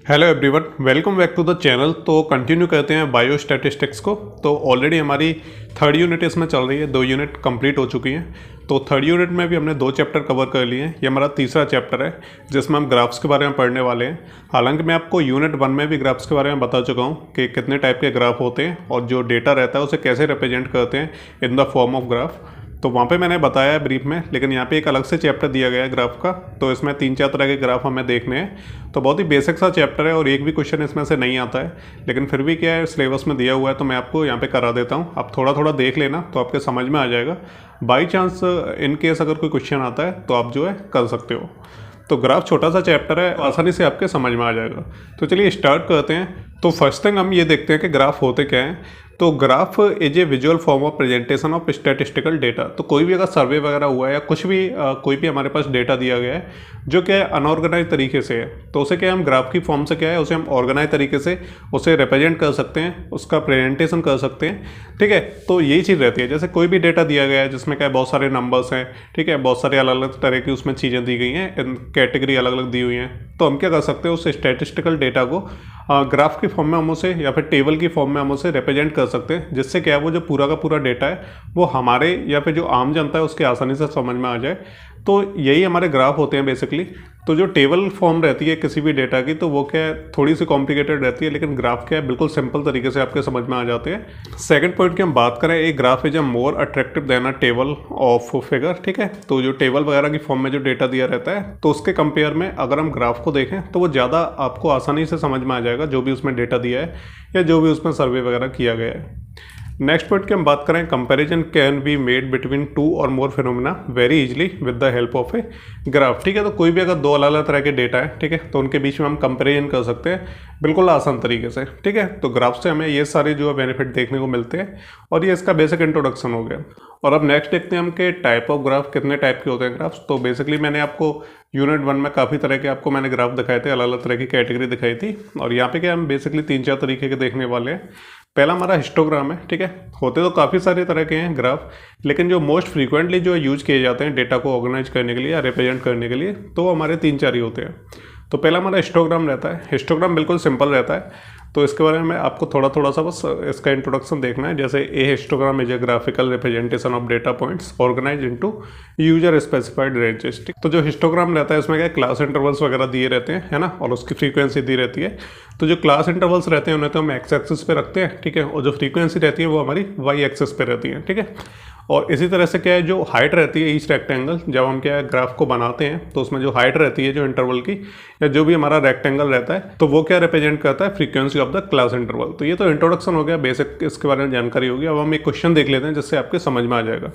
Hello everyone, welcome back to the channel. तो continue करते हैं बायो स्टैटिस्टिक्स को। तो ऑलरेडी हमारी थर्ड यूनिट इसमें चल रही है, 2 यूनिट कंप्लीट हो चुकी हैं। तो थर्ड यूनिट में भी हमने 2 चैप्टर कवर कर लिए हैं। ये हमारा तीसरा चैप्टर है जिसमें हम ग्राफ्स के बारे में पढ़ने वाले हैं। हालांकि मैं आपको यूनिट 1 में भी ग्राफ्स के बारे में बता चुका हूँ कि कितने टाइप के ग्राफ होते हैं और जो डेटा रहता है उसे कैसे रिप्रेजेंट करते हैं in the form of graph. तो वहाँ पे मैंने बताया है ब्रीफ में, लेकिन यहाँ पे एक अलग से चैप्टर दिया गया है ग्राफ का। तो इसमें 3-4 तरह के ग्राफ हमें देखने हैं। तो बहुत ही बेसिक सा चैप्टर है और एक भी क्वेश्चन इसमें से नहीं आता है, लेकिन फिर भी क्या है, सिलेबस में दिया हुआ है तो मैं आपको यहाँ पे करा देता हूँ। आप थोड़ा थोड़ा देख लेना तो आपके समझ में आ जाएगा। बाई चांस इन केस अगर कोई क्वेश्चन आता है तो आप जो है कर सकते हो। तो ग्राफ छोटा सा चैप्टर है, आसानी से आपके समझ में आ जाएगा। तो चलिए स्टार्ट करते हैं। तो फर्स्ट थिंग हम ये देखते हैं कि ग्राफ होते क्या हैं। तो graph is a visual form of presentation of statistical data. तो कोई भी अगर सर्वे वगैरह हुआ है या कुछ भी कोई भी हमारे पास डेटा दिया गया है जो क्या है अनऑर्गेनाइज तरीके से है, तो उसे क्या हम ग्राफ की फॉर्म से क्या है उसे हम ऑर्गेनाइज तरीके से उसे रिप्रेजेंट कर सकते हैं, उसका प्रेजेंटेशन कर सकते हैं। ठीक है, तो यही चीज़ रहती है। जैसे कोई भी डेटा दिया गया है जिसमें क्या है बहुत सारे नंबर्स हैं, ठीक है, बहुत सारे अलग अलग तरह की उसमें चीज़ें दी गई हैं, कैटेगरी अलग अलग दी हुई हैं। तो हम क्या कर सकते हैं, उस स्टैटिस्टिकल डेटा को ग्राफ की फॉर्म में हम उसे या फिर टेबल की फॉर्म में हम उसे रिप्रेजेंट कर सकते हैं, जिससे क्या है वो जो पूरा का पूरा डेटा है वो हमारे या फिर जो आम जनता है उसके आसानी से समझ में आ जाए। तो यही हमारे ग्राफ होते हैं बेसिकली। तो जो टेबल फॉर्म रहती है किसी भी डेटा की, तो वो क्या है थोड़ी सी कॉम्प्लिकेटेड रहती है, लेकिन ग्राफ क्या है बिल्कुल सिंपल तरीके से आपके समझ में आ जाते हैं। सेकंड पॉइंट की हम बात करें, एक graph is a more attractive than a table of figure. ठीक है, तो जो टेबल वगैरह की फॉर्म में जो डेटा दिया रहता है, तो उसके कंपेयर में अगर हम ग्राफ को देखें तो वो ज़्यादा आपको आसानी से समझ में आ जाएगा, जो भी उसमें डेटा दिया है या जो भी उसमें सर्वे वगैरह किया गया है। नेक्स्ट पॉइंट की हम बात करें, comparison can be made between 2 और more phenomena very easily with the help of a graph. ठीक है, तो कोई भी अगर 2 अलग अलग तरह के डेटा है, ठीक है, तो उनके बीच में हम कंपैरिजन कर सकते हैं बिल्कुल आसान तरीके से। ठीक है, तो ग्राफ से हमें ये सारे जो है बेनिफिट देखने को मिलते हैं और ये इसका बेसिक इंट्रोडक्शन हो गया। और अब नेक्स्ट देखते हैं हम कि टाइप ऑफ ग्राफ कितने टाइप के होते हैं ग्राफ्स। तो बेसिकली मैंने आपको यूनिट 1 में काफ़ी तरह के आपको मैंने ग्राफ दिखाए थे, अलग अलग तरह की कैटेगरी दिखाई थी। और यहाँ पे क्या हम बेसिकली 3-4 तरीके के देखने वाले हैं। पहला हमारा हिस्टोग्राम है। ठीक है, होते तो काफ़ी सारे तरह के हैं ग्राफ, लेकिन जो मोस्ट फ्रीक्वेंटली जो यूज किए जाते हैं डेटा को ऑर्गेनाइज करने के लिए या रिप्रेजेंट करने के लिए, तो हमारे 3-4 ही होते हैं। तो पहला हमारा हिस्टोग्राम रहता है। हिस्टोग्राम बिल्कुल सिंपल रहता है, तो इसके बारे में आपको थोड़ा थोड़ा सा बस इसका इंट्रोडक्शन देखना है। जैसे a histogram is a graphical representation of data points organize into user specified ranges. तो जो हिस्टोग्राम रहता है इसमें क्या क्लास इंटरवल्स वगैरह दिए रहते हैं, है ना, और उसकी फ्रीक्वेंसी दी रहती है। तो जो क्लास इंटरवल्स रहते हैं उन्हें तो हम एक्स एक्सिस पे रखते हैं, ठीक है, और जो फ्रीक्वेंसी रहती है वो हमारी वाई एक्सिस पे रहती है। ठीक है, और इसी तरह से क्या है जो हाइट रहती है ईच रेक्टेंगल, जब हम क्या है ग्राफ को बनाते हैं तो उसमें जो हाइट रहती है जो इंटरवल की या जो भी हमारा रेक्टेंगल रहता है, तो वो क्या रिप्रेजेंट करता है frequency of the class interval. तो ये तो इंट्रोडक्शन हो गया, बेसिक इसके बारे में जानकारी होगी। अब हम एक क्वेश्चन देख लेते हैं जिससे आपके समझ में आ जाएगा।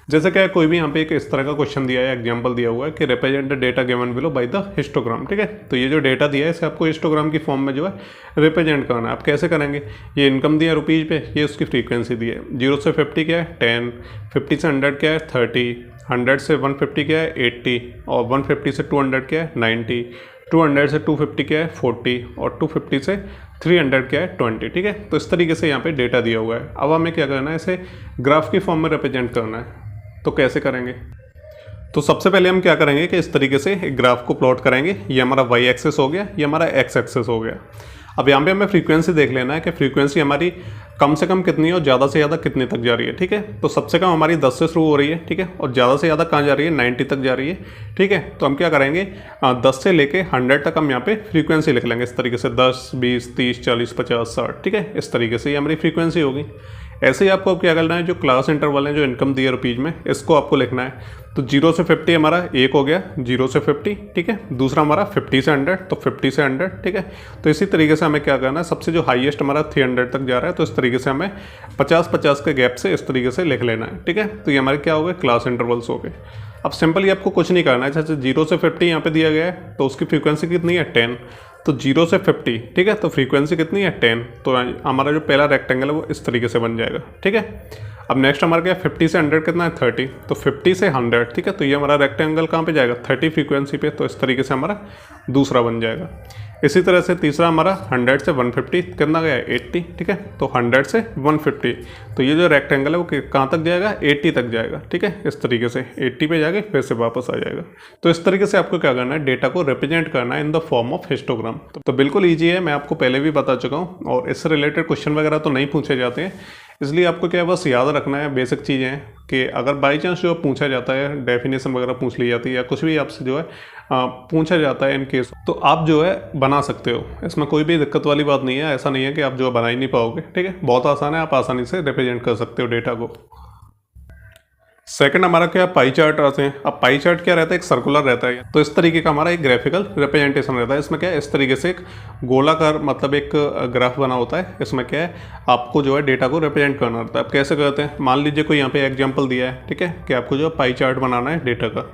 जैसे क्या है कोई भी यहाँ पे एक इस तरह का क्वेश्चन दिया है, एग्जांपल दिया हुआ है कि represent the data given below by the histogram. ठीक है, तो ये जो डेटा दिया है इसे आपको हिस्टोग्राम की फॉर्म में जो है रिप्रेजेंट करना है। आप कैसे करेंगे, ये इनकम दिया है रुपीज़ पे, ये उसकी फ्रीक्वेंसी दी है। 0 से 50 क्या है 10, 50 से 100 क्या है 30, 100 से 150 क्या है 80, और 150 से 200 क्या है 90, 200 से 250 क्या है 40, और 250 से 300 क्या है 20। ठीक है, तो इस तरीके से यहाँ पे डेटा दिया हुआ है। अब हमें क्या करना है, इसे ग्राफ की फॉर्म में रिप्रेजेंट करना है। तो कैसे करेंगे, तो सबसे पहले हम क्या करेंगे कि इस तरीके से एक ग्राफ को प्लॉट करेंगे। ये हमारा वाई एक्सेस हो गया, ये हमारा एक्स एक्सेस हो गया। अब यहाँ पे हमें फ्रीक्वेंसी देख लेना है कि फ्रीक्वेंसी हमारी कम से कम कितनी है और ज़्यादा से ज़्यादा कितने तक जा रही है। ठीक है, तो सबसे कम हमारी 10 से शुरू हो रही है, ठीक है, और ज़्यादा से ज़्यादा कहाँ जा रही है 90 तक जा रही है। ठीक है, तो हम क्या करेंगे 10 से लेके 100 तक हम यहाँ पे फ्रीक्वेंसी लिख लेंगे इस तरीके से 10, 20, 30, 40, 50, 60। ठीक है, इस तरीके से ये हमारी फ्रीक्वेंसी होगी। ऐसे ही आपको अब क्या करना है, जो क्लास इंटरवल है जो इनकम दी है रुपीज़ में, इसको आपको लिखना है। तो 0 से 50 हमारा एक हो गया, 0 से 50। ठीक है, दूसरा हमारा 50 से 100, तो 50 से 100। ठीक है, तो इसी तरीके से हमें क्या करना है, सबसे जो हाईएस्ट हमारा 300 तक जा रहा है, तो इस तरीके से हमें 50-50 के गैप से इस तरीके से लिख लेना है। ठीक है, तो ये हमारे क्या हो गए क्लास इंटरवल्स हो गए। अब सिंपली आपको कुछ नहीं करना है। जैसे 0 से 50 यहाँ पे दिया गया है, तो उसकी फ्रीक्वेंसी कितनी है 10, तो 0 से 50। ठीक है, तो फ्रीक्वेंसी कितनी है 10, तो हमारा जो पहला रेक्टेंगल है वो इस तरीके से बन जाएगा। ठीक है, अब नेक्स्ट हमारा क्या 50 से 100 कितना है 30, तो 50 से 100। ठीक है, तो ये हमारा रेक्टेंगल कहाँ पे जाएगा 30 फ्रीक्वेंसी पे, तो इस तरीके से हमारा दूसरा बन जाएगा। इसी तरह से तीसरा हमारा 100 से 150 कितना गया 80, ठीक है। तो 100 से 150, तो ये जो रेक्टेंगल है वो कहाँ तक जाएगा 80 तक जाएगा, ठीक है। इस तरीके से 80 पे जाके फिर से वापस आ जाएगा। तो इस तरीके से आपको क्या करना है, डेटा को रिप्रेजेंट करना है in the form of histogram. तो बिल्कुल ईजी है, मैं आपको पहले भी बता चुका हूँ, और इससे रिलेटेड क्वेश्चन वगैरह तो नहीं पूछे जाते हैं, इसलिए आपको क्या है बस याद रखना है बेसिक चीज़ें हैं कि अगर बाई चांस जो पूछा जाता है, डेफिनेशन वगैरह पूछ ली जाती है या कुछ भी आपसे जो है पूछा जाता है इन केस, तो आप जो है बना सकते हो, इसमें कोई भी दिक्कत वाली बात नहीं है। ऐसा नहीं है कि आप जो है बना ही नहीं पाओगे, ठीक है। बहुत आसान है, आप आसानी से रिप्रेजेंट कर सकते हो डेटा को। सेकंड हमारा क्या पाई चार्ट आते हैं। अब पाई चार्ट क्या रहता है, एक सर्कुलर रहता है, तो इस तरीके का हमारा एक ग्राफिकल रिप्रेजेंटेशन रहता है। इसमें क्या है, इस तरीके से एक गोलाकार मतलब एक ग्राफ बना होता है। इसमें क्या है, आपको जो है डेटा को रिप्रेजेंट करना होता है। अब कैसे करते हैं, मान लीजिए कोई यहाँ पे एग्जांपल दिया है, ठीक है, कि आपको जो पाई चार्ट बनाना है डेटा का।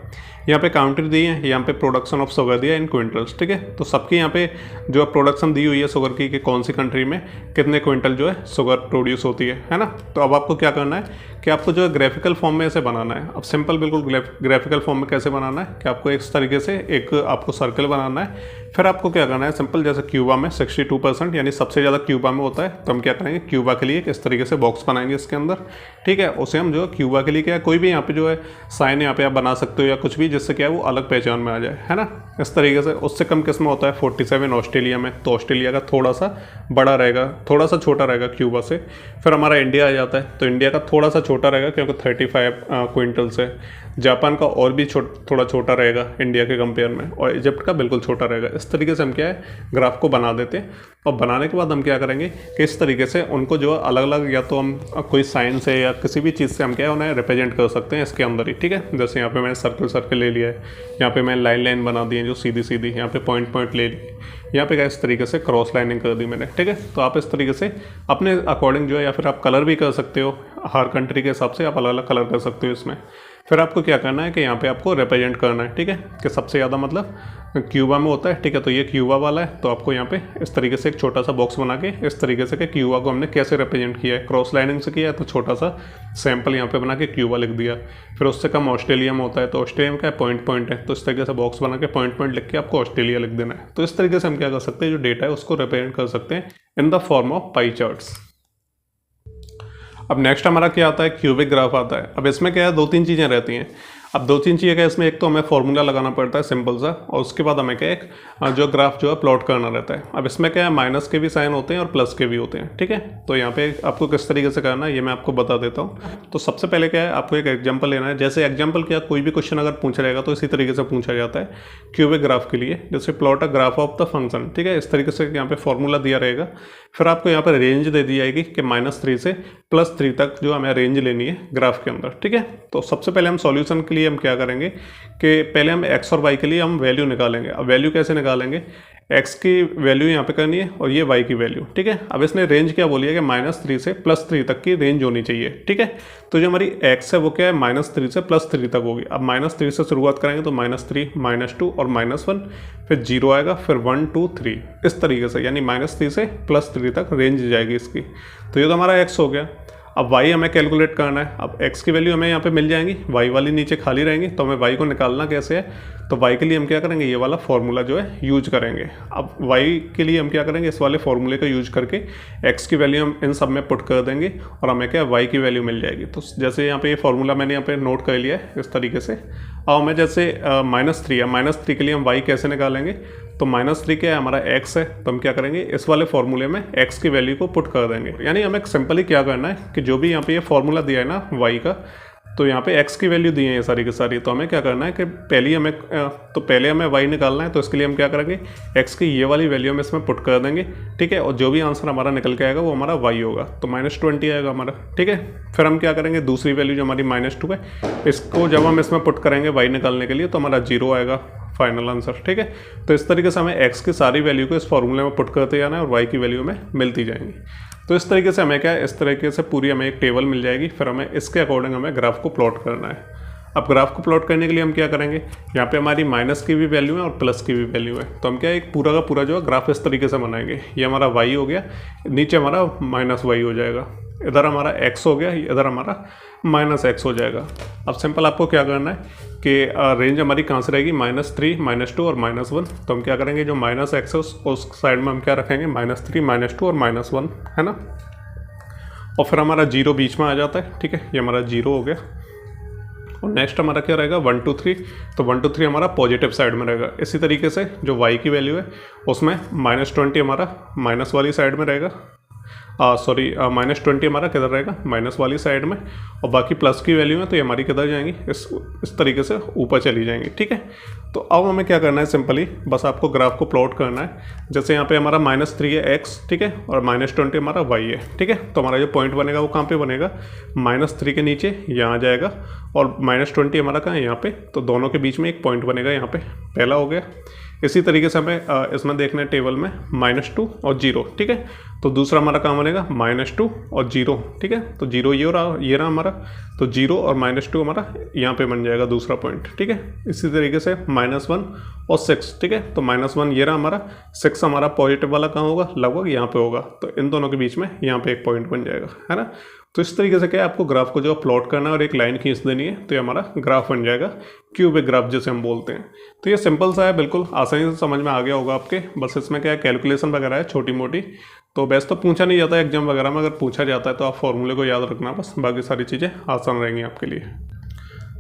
यहाँ पे काउंटर दी है, यहाँ पे प्रोडक्शन ऑफ शुगर दिया इन क्विंटल्स, ठीक है। तो सबकी यहाँ पे जो प्रोडक्शन दी हुई है शुगर की, कि कौन सी कंट्री में कितने क्विंटल जो है शुगर प्रोड्यूस होती है ना। तो अब आपको क्या करना है कि आपको जो है ग्राफिकल फॉर्म में ऐसे बनाना है। अब सिंपल बिल्कुल ग्राफिकल फॉर्म में कैसे बनाना है कि आपको इस तरीके से एक आपको सर्कल बनाना है। फिर आपको क्या करना है, सिंपल जैसे क्यूबा में 62% यानी सबसे ज़्यादा क्यूबा में होता है, तो हम क्या करेंगे क्यूबा के लिए इस तरीके से बॉक्स बनाएंगे इसके अंदर, ठीक है। उसे हम जो क्यूबा के लिए क्या है, कोई भी यहाँ पे जो है साइन यहाँ पे आप बना सकते हो या कुछ भी, जिससे क्या है वो अलग पहचान में आ जाए, है ना। इस तरीके से उससे कम किस में होता है 47 ऑस्ट्रेलिया में, तो ऑस्ट्रेलिया का थोड़ा सा बड़ा रहेगा, थोड़ा सा छोटा रहेगा क्यूबा से। फिर हमारा इंडिया आ जाता है, तो इंडिया का थोड़ा सा छोटा रहेगा क्योंकि 35 क्विंटल्स है। जापान का और भी थोड़ा छोटा रहेगा इंडिया के कंपेयर में, और इजिप्ट का बिल्कुल छोटा रहेगा। इस तरीके से हम क्या है ग्राफ को बना देते हैं, और बनाने के बाद हम क्या करेंगे कि इस तरीके से उनको जो अलग अलग, या तो हम कोई साइन से या किसी भी चीज़ से हम क्या है उन्हें रिप्रेजेंट कर सकते हैं इसके अंदर ही, ठीक है। जैसे यहाँ पे मैंने सर्कल ले लिया है, यहाँ पे मैंने लाइन बना दी है जो सीधी सीधी, यहाँ पे पॉइंट ले लिए, यहाँ पे क्या इस तरीके से क्रॉस लाइनिंग कर दी मैंने, ठीक है। तो आप इस तरीके से अपने अकॉर्डिंग जो है, या फिर आप कलर भी कर सकते हो, हर कंट्री के हिसाब से आप अलग अलग कलर कर सकते हो इसमें। फिर आपको क्या करना है कि यहाँ पे आपको रिप्रेजेंट करना है, ठीक है, कि सबसे ज़्यादा मतलब क्यूबा में होता है, ठीक है। तो ये क्यूबा वाला है, तो आपको यहाँ पे इस तरीके से एक छोटा सा बॉक्स बना के इस तरीके से कि क्यूबा को हमने कैसे रिप्रेजेंट किया है, क्रॉस लाइनिंग से किया है, तो छोटा सा सैंपल यहाँ पे बना के क्यूबा लिख दिया। फिर उससे कम ऑस्ट्रेलिया में होता है, तो ऑस्ट्रेलिया में क्या पॉइंट है, तो इस तरीके से बॉक्स बना के पॉइंट लिख के आपको ऑस्ट्रेलिया लिख देना है। तो इस तरीके से हम क्या कर सकते हैं, जो डेटा है उसको रिप्रेजेंट कर सकते हैं in the form of pie charts. अब नेक्स्ट हमारा क्या आता है, क्यूबिक ग्राफ आता है। अब इसमें क्या है, दो तीन चीज़ें रहती हैं। अब दो तीन चीज़ें क्या इसमें, एक तो हमें फॉर्मूला लगाना पड़ता है सिंपल सा, और उसके बाद हमें क्या एक जो ग्राफ जो है प्लॉट करना रहता है। अब इसमें क्या है, माइनस के भी साइन होते हैं और प्लस के भी होते हैं, ठीक है। तो यहाँ पे आपको किस तरीके से करना है ये मैं आपको बता देता हूँ। तो सबसे पहले क्या है, आपको एक एग्जाम्पल लेना है। जैसे एग्जाम्पल क्या, कोई भी क्वेश्चन अगर पूछा जाएगा तो इसी तरीके से पूछा जाता है क्यूबिक ग्राफ के लिए, जैसे plot a graph of the function, ठीक है। इस तरीके से यहाँ पे फॉर्मूला दिया रहेगा। फिर आपको यहाँ पर रेंज दे दी जाएगी कि -3 से +3 तक जो हमें रेंज लेनी है ग्राफ के अंदर, ठीक है। तो सबसे पहले हम सॉल्यूशन के लिए हम क्या करेंगे कि पहले हम x और y के लिए हम वैल्यू निकालेंगे। अब वैल्यू कैसे निकालेंगे, x की वैल्यू यहाँ पे करनी है और ये y की वैल्यू, ठीक है। अब इसने रेंज क्या बोली है कि -3 से +3 तक की रेंज होनी चाहिए, ठीक है। तो जो हमारी x है वो क्या है, -3 से +3 तक होगी। अब -3 से शुरुआत करेंगे तो -3, -2 और -1, फिर 0 आएगा, फिर 1 2 3 इस तरीके से, यानी -3 से +3 तक रेंज जाएगी इसकी। तो ये तो हमारा x हो गया। अब y हमें कैलकुलेट करना है। अब x की वैल्यू हमें यहाँ पे मिल जाएंगी, y वाली नीचे खाली रहेंगी, तो हमें y को निकालना कैसे है, तो y के लिए हम क्या करेंगे, ये वाला फॉर्मूला जो है यूज करेंगे। अब y के लिए हम क्या करेंगे, इस वाले फॉर्मूले का यूज करके x की वैल्यू हम इन सब में पुट कर देंगे और हमें क्या y की वैल्यू मिल जाएगी। तो जैसे यहाँ पे ये फॉर्मूला मैंने यहाँ पे नोट कर लिया है इस तरीके से। अब हमें जैसे -3 के लिए हम y कैसे निकालेंगे, तो -3 क्या है, हमारा x है, तो हम क्या करेंगे इस वाले फॉर्मूले में x की वैल्यू को पुट कर देंगे। यानी हमें सिंपली क्या करना है कि जो भी यहाँ पे ये फॉर्मूला दिया है ना y का, तो यहाँ पे x की वैल्यू दी है ये सारी की सारी, तो हमें क्या करना है कि पहले हमें y निकालना है। तो इसके लिए हम क्या करेंगे, x की ये वाली वैल्यू हम इसमें पुट कर देंगे, ठीक है। और जो भी आंसर हमारा निकल के आएगा वो हमारा y होगा, तो -20 आएगा हमारा, ठीक है। फिर हम क्या करेंगे, दूसरी वैल्यू जो हमारी -2 है, इसको जब हम इसमें पुट करेंगे y निकालने के लिए, तो हमारा 0 आएगा फाइनल आंसर, ठीक है। तो इस तरीके से हमें x की सारी वैल्यू को इस फॉर्मूले में पुट करते जाना है और y की वैल्यू हमें मिलती जाएंगी। तो इस तरीके से हमें क्या है, इस तरीके से पूरी हमें एक टेबल मिल जाएगी। फिर हमें इसके अकॉर्डिंग हमें ग्राफ को प्लॉट करना है। अब ग्राफ को प्लॉट करने के लिए हम क्या करेंगे, यहाँ पे हमारी माइनस की भी वैल्यू है और प्लस की भी वैल्यू है, तो हम क्या एक पूरा का पूरा जो है ग्राफ इस तरीके से बनाएंगे। ये हमारा y हो गया, नीचे हमारा माइनस y हो जाएगा, इधर हमारा x हो गया, इधर हमारा माइनस x हो जाएगा। अब सिंपल आपको क्या करना है कि रेंज हमारी कहाँ से रहेगी, -3, -2 और -1। तो हम क्या करेंगे, जो माइनस x है उस साइड में हम क्या रखेंगे, -3, -2 और -1, है ना। और फिर हमारा 0 बीच में आ जाता है, ठीक है, ये हमारा 0 हो गया। और नेक्स्ट हमारा क्या रहेगा, 1 2 3, तो 1 2 3 हमारा पॉजिटिव साइड में रहेगा। इसी तरीके से जो y की वैल्यू है उसमें -20 हमारा माइनस वाली साइड में रहेगा, -20 हमारा किधर रहेगा, माइनस वाली साइड में, और बाकी प्लस की वैल्यू है तो ये हमारी किधर जाएंगी, इस तरीके से ऊपर चली जाएंगी, ठीक है। तो अब हमें क्या करना है, सिंपली बस आपको ग्राफ को प्लॉट करना है। जैसे यहाँ पे हमारा -3 है x, ठीक है, और -20 हमारा y है, ठीक है। तो हमारा जो पॉइंट बनेगा वो कहाँ पे बनेगा, -3 के नीचे यहाँ जाएगा, और -20 हमारा कहाँ है, यहाँ पे। तो दोनों के बीच में एक पॉइंट बनेगा यहाँ पे, पहला हो गया। इसी तरीके से हमें इसमें देखना है टेबल में -2 और 0, ठीक है। तो दूसरा हमारा काम बनेगा -2 और 0, ठीक है। तो 0 ये रहा हमारा, तो 0 और -2 हमारा यहाँ पे बन जाएगा दूसरा पॉइंट, ठीक है। इसी तरीके से -1 और 6, ठीक है। तो -1 ये रहा हमारा, 6 हमारा पॉजिटिव वाला कहाँ होगा, लगभग यहाँ पे होगा। तो इन दोनों के बीच में यहाँ पे एक पॉइंट बन जाएगा, है ना। तो इस तरीके से क्या है, आपको ग्राफ को जो प्लॉट करना है और एक लाइन खींच देनी है, तो ये हमारा ग्राफ बन जाएगा, क्यूबिक ग्राफ जैसे हम बोलते हैं। तो ये सिंपल सा है, बिल्कुल आसानी से समझ में आ गया होगा आपके। बस इसमें क्या है, कैलकुलेशन वगैरह है छोटी मोटी, तो बेस्ट तो पूछा नहीं जाता है एग्जाम वगैरह में। अगर पूछा जाता है तो आप फॉर्मूले को याद रखना बस, बाकी सारी चीज़ें आसान रहेंगी आपके लिए।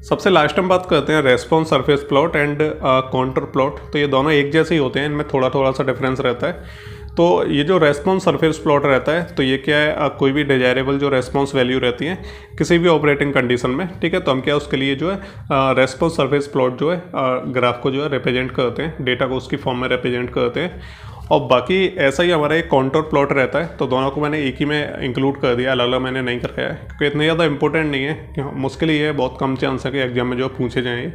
सबसे लास्ट हम बात करते हैं response surface plot and counter plot. तो ये दोनों एक जैसे ही होते हैं, इनमें थोड़ा थोड़ा सा डिफरेंस रहता है। तो ये जो रेस्पॉन्स सरफेस प्लॉट रहता है, तो ये क्या है, कोई भी डिजायरेबल जो रेस्पॉन्स वैल्यू रहती है किसी भी ऑपरेटिंग कंडीशन में, ठीक है। तो हम क्या उसके लिए जो है रेस्पॉन्स सरफेस प्लॉट जो है ग्राफ को जो है रिप्रेजेंट करते हैं, डेटा को उसकी फॉर्म में रिप्रेजेंट करते हैं। और बाकी ऐसा ही हमारा एक काउंटर प्लॉट रहता है। तो दोनों को मैंने एक ही में इंक्लूड कर दिया, अलग अलग मैंने नहीं करके आया, क्योंकि इतने ज़्यादा इंपॉर्टेंट नहीं है, मुश्किल ही है, बहुत कम चांस है कि एग्जाम में जो पूछे जाएँ।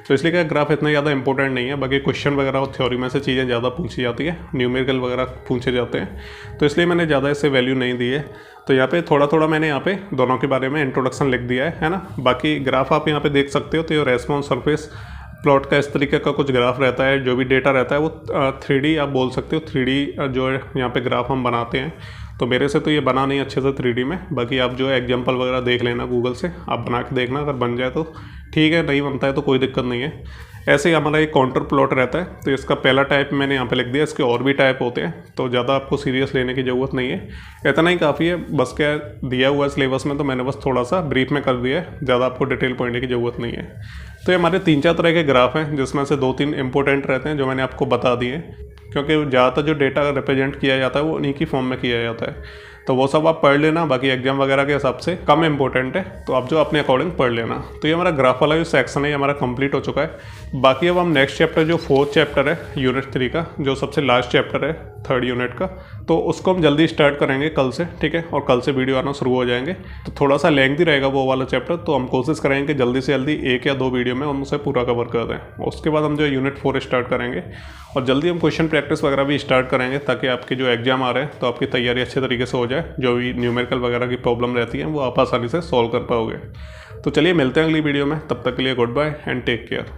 तो इसलिए क्या ग्राफ इतना ज़्यादा इंपॉर्टेंट नहीं है। बाकी क्वेश्चन वगैरह और थ्योरी में से चीज़ें ज़्यादा पूछी जाती है, न्यूमेरिकल वगैरह पूछे जाते हैं, तो इसलिए मैंने ज़्यादा इससे वैल्यू नहीं दी है। तो यहाँ पे थोड़ा थोड़ा मैंने यहाँ पे दोनों के बारे में इंट्रोडक्शन लिख दिया है ना। बाकी ग्राफ आप यहाँ पे देख सकते हो। तो ये रेस्पॉन्स सरफेस प्लॉट का इस तरीके का कुछ ग्राफ रहता है। जो भी डेटा रहता है वो 3D आप बोल सकते हो, 3D जो है यहाँ पे ग्राफ हम बनाते हैं। तो मेरे से तो ये बना नहीं अच्छे से 3D में, बाकी आप जो है एग्जाम्पल वगैरह देख लेना गूगल से, आप बना के देखना, अगर बन जाए तो ठीक है, नहीं बनता है तो कोई दिक्कत नहीं है। ऐसे ही हमारा एक काउंटर प्लॉट रहता है। तो इसका पहला टाइप मैंने यहाँ पे लिख दिया, इसके और भी टाइप होते हैं, तो ज़्यादा आपको सीरियस लेने की ज़रूरत नहीं है, इतना ही काफ़ी है। बस क्या दिया हुआ है सिलेबस में, तो मैंने बस थोड़ा सा ब्रीफ में कर दिया है, ज़्यादा आपको डिटेल पढ़ने की ज़रूरत नहीं है। तो ये हमारे 3-4 तरह के ग्राफ हैं, जिसमें से 2-3 इंपॉर्टेंट रहते हैं जो मैंने आपको बता दिए, क्योंकि ज़्यादातर जो डेटा रिप्रेजेंट किया जाता है वो उन्हीं की फॉर्म में किया जाता है। तो वो सब आप पढ़ लेना, बाकी एग्जाम वगैरह के हिसाब से कम इंपॉर्टेंट है, तो आप जो अपने अकॉर्डिंग पढ़ लेना। तो ये हमारा ग्राफ वाला जो सेक्शन है हमारा कंप्लीट हो चुका है। बाकी अब हम नेक्स्ट चैप्टर जो 4th चैप्टर है यूनिट 3 का, जो सबसे लास्ट चैप्टर है 3rd यूनिट का, तो उसको हम जल्दी स्टार्ट करेंगे कल से, ठीक है। और कल से वीडियो आना शुरू हो जाएंगे। तो थोड़ा सा लेंथी रहेगा वो वाला चैप्टर, तो हम कोशिश करेंगे जल्दी से जल्दी 1 या 2 वीडियो में हम उसे पूरा कवर कर दें। उसके बाद हम जो यूनिट 4 स्टार्ट करेंगे, और जल्दी हम क्वेश्चन प्रैक्टिस वगैरह भी स्टार्ट करेंगे, ताकि आपके जो एग्जाम आ रहे हैं तो आपकी तैयारी अच्छे तरीके से हो जाए। जो भी न्यूमेरिकल वगैरह की प्रॉब्लम रहती है वो आप आसानी से सॉल्व कर पाओगे। तो चलिए मिलते हैं अगली वीडियो में, तब तक के लिए good bye and take care.